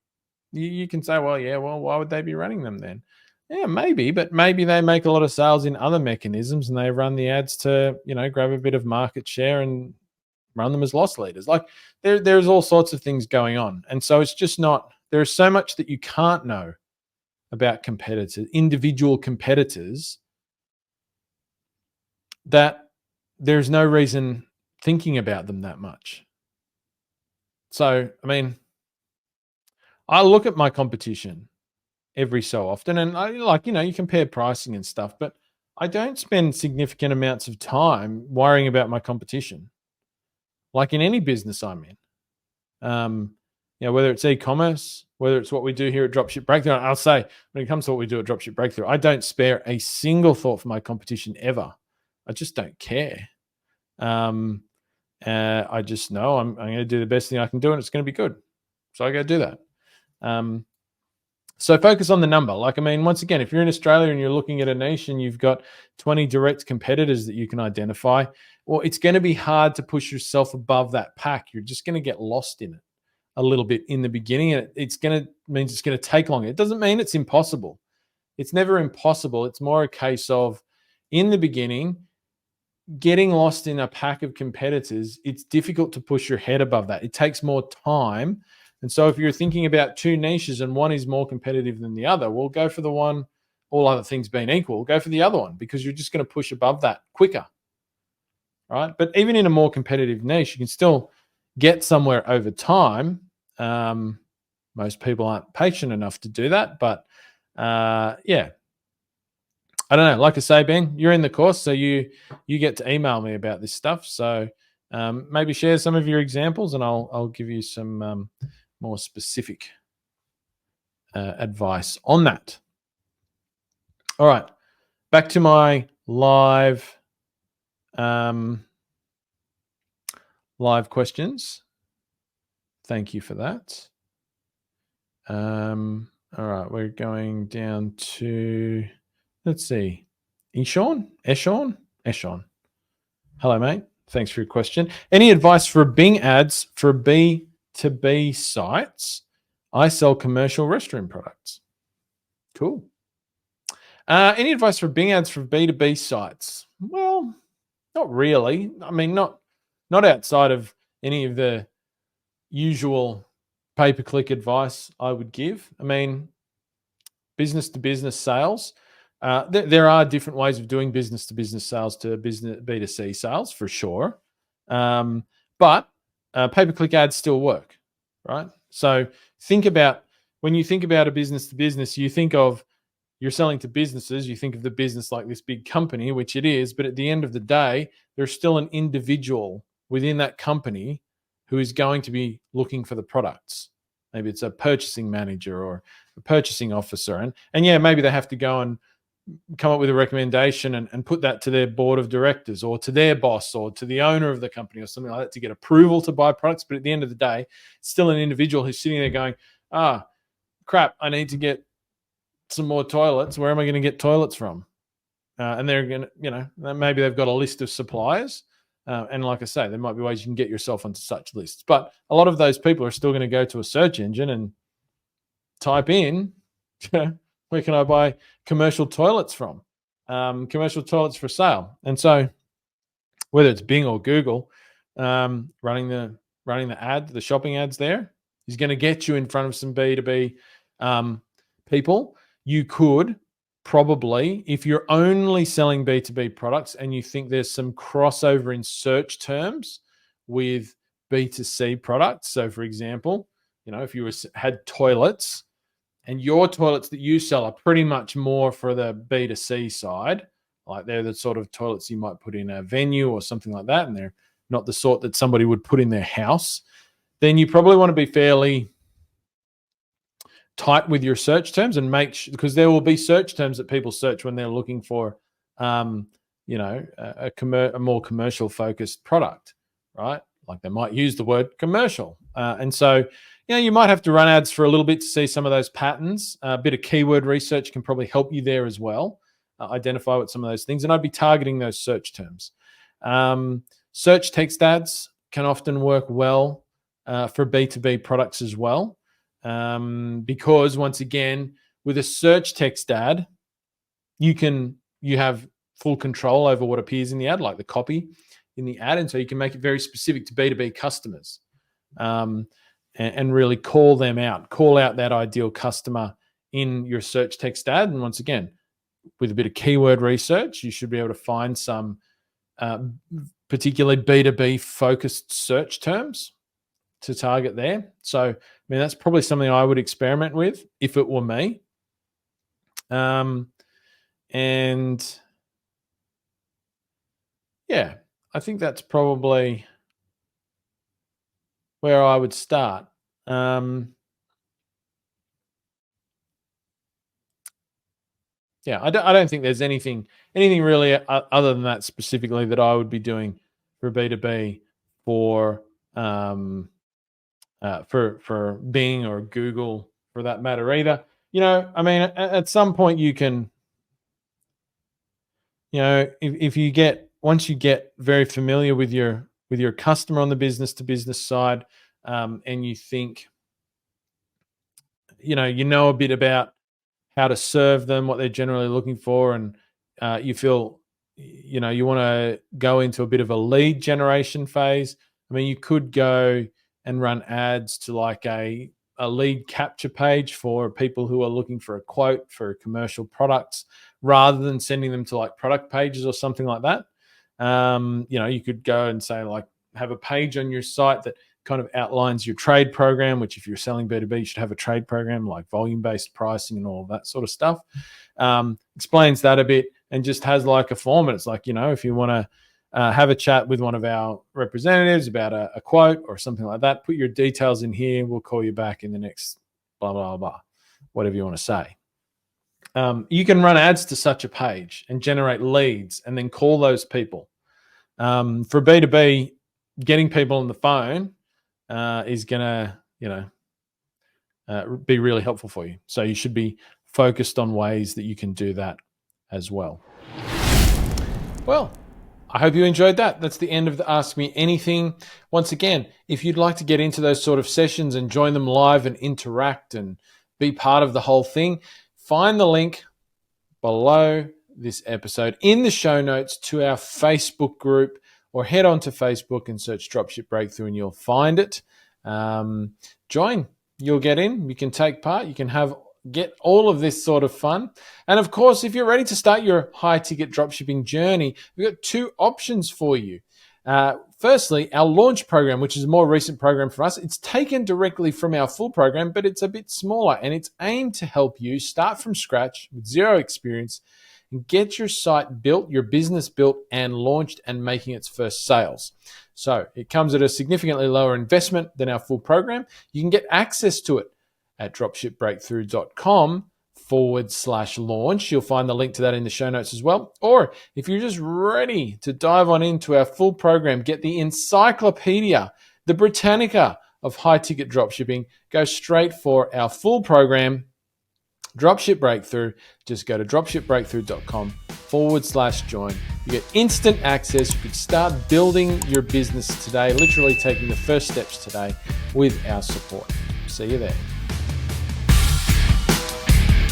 you can say, well, why would they be running them then? Yeah, maybe, but maybe they make a lot of sales in other mechanisms and they run the ads to, grab a bit of market share and run them as loss leaders. Like there's all sorts of things going on. And so it's just not, there's so much that you can't know about competitors, individual competitors, that there's no reason thinking about them that much. So, I mean, I look at my competition every so often and you compare pricing and stuff, but I don't spend significant amounts of time worrying about my competition. Like in any business I'm in. Whether it's e-commerce, whether it's what we do here at Dropship Breakthru, I'll say when it comes to what we do at Dropship Breakthru, I don't spare a single thought for my competition ever. I just don't care. I just know I'm going to do the best thing I can do and it's going to be good. So I go do that. So focus on the number. Once again, if you're in Australia and you're looking at a niche and you've got 20 direct competitors that you can identify, well, it's going to be hard to push yourself above that pack. You're just going to get lost in it a little bit in the beginning, and it's going to take longer. It doesn't mean it's impossible. It's never impossible. It's more a case of, in the beginning, getting lost in a pack of competitors, it's difficult to push your head above that. It takes more time. And so if you're thinking about two niches and one is more competitive than the other, well, go for the one, all other things being equal, go for the other one, because you're just going to push above that quicker, right? But even in a more competitive niche, you can still get somewhere over time. Most people aren't patient enough to do that, but I don't know. Like I say, Ben, you're in the course, so you get to email me about this stuff. So maybe share some of your examples, and I'll give you some more specific advice on that. All right, back to my live questions. Thank you for that. All right, we're going down to, let's see, Eshon. Hello, mate. Thanks for your question. Any advice for Bing ads for B2B sites? I sell commercial restroom products. Cool. Any advice for Bing ads for B2B sites? Well, not really. Not outside of any of the usual pay-per-click advice I would give. Business-to-business sales. There are different ways of doing business-to-business sales to B2C sales for sure. But pay-per-click ads still work, right? So when you think about a business-to-business, you think of, you're selling to businesses, you think of the business like this big company, which it is, but at the end of the day, there's still an individual within that company who is going to be looking for the products. Maybe it's a purchasing manager or a purchasing officer. And maybe they have to go and come up with a recommendation and put that to their board of directors or to their boss or to the owner of the company or something like that to get approval to buy products. But at the end of the day, it's still an individual who's sitting there going, crap, I need to get some more toilets. Where am I going to get toilets from? And they're going to, maybe they've got a list of suppliers. And like I say, there might be ways you can get yourself onto such lists. But a lot of those people are still going to go to a search engine and type in, where can I buy commercial toilets from? Commercial toilets for sale. And so whether it's Bing or Google, running the ad, the shopping ads there is going to get you in front of some B2B people. You could probably, if you're only selling B2B products and you think there's some crossover in search terms with B2C products. So for example, if you had toilets and your toilets that you sell are pretty much more for the B2C side, like they're the sort of toilets you might put in a venue or something like that, and they're not the sort that somebody would put in their house, then you probably want to be fairly tight with your search terms and make sure, because there will be search terms that people search when they're looking for, a more commercial focused product, right? Like they might use the word commercial. And so, you might have to run ads for a little bit to see some of those patterns. A bit of keyword research can probably help you there as well. Identify what some of those things, and I'd be targeting those search terms. Search text ads can often work well for B2B products as well. Because once again, with a search text ad, you have full control over what appears in the ad, like the copy in the ad, and so you can make it very specific to B2B customers, and really call out that ideal customer in your search text ad. And once again, with a bit of keyword research, you should be able to find some particularly B2B focused search terms to target there. So, I mean, that's probably something I would experiment with if it were me. And yeah, I think that's probably where I would start. Yeah, I don't think there's anything really other than that specifically that I would be doing for B2B for Bing or Google for that matter either. I mean, at some point you can, if once you get very familiar with your customer on the business to business side, and you think, you know a bit about how to serve them, what they're generally looking for, and you feel, you want to go into a bit of a lead generation phase. I mean, you could go and run ads to like a lead capture page for people who are looking for a quote for commercial products, rather than sending them to like product pages or something like that. You could go and say, like, have a page on your site that kind of outlines your trade program, which if you're selling B2B, you should have a trade program like volume-based pricing and all of that sort of stuff. Explains that a bit and just has like a form. And it's like, if you want to have a chat with one of our representatives about a quote or something like that, put your details in here. We'll call you back in the next blah, blah, blah, whatever you want to say. You can run ads to such a page and generate leads and then call those people. For B2B, getting people on the phone is going to, be really helpful for you. So you should be focused on ways that you can do that as well. Well, I hope you enjoyed that. That's the end of the Ask Me Anything. Once again, if you'd like to get into those sort of sessions and join them live and interact and be part of the whole thing, find the link below this episode in the show notes to our Facebook group, or head on to Facebook and search Dropship Breakthru and you'll find it. Join. You'll get in. You can take part. You can get all of this sort of fun. And of course, if you're ready to start your high-ticket dropshipping journey, we've got two options for you. Firstly, our launch program, which is a more recent program for us. It's taken directly from our full program, but it's a bit smaller, and it's aimed to help you start from scratch with zero experience and get your site built, your business built and launched and making its first sales. So it comes at a significantly lower investment than our full program. You can get access to it at dropshipbreakthru.com/launch. You'll find the link to that in the show notes as well. Or if you're just ready to dive on into our full program, get the encyclopedia, the Britannica of high-ticket dropshipping, go straight for our full program, Dropship Breakthru. Just go to dropshipbreakthru.com/join. You get instant access. You can start building your business today, literally taking the first steps today with our support. See you there.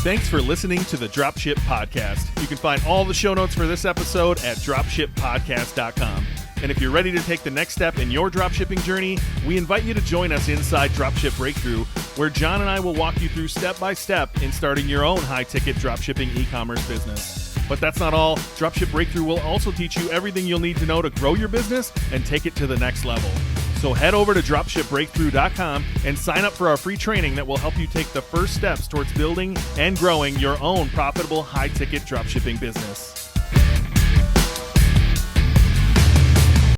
Thanks for listening to the Dropship Podcast. You can find all the show notes for this episode at dropshippodcast.com. And if you're ready to take the next step in your dropshipping journey, we invite you to join us inside Dropship Breakthru, where John and I will walk you through step by step in starting your own high-ticket dropshipping e-commerce business. But that's not all. Dropship Breakthru will also teach you everything you'll need to know to grow your business and take it to the next level. So head over to dropshipbreakthru.com and sign up for our free training that will help you take the first steps towards building and growing your own profitable high-ticket dropshipping business.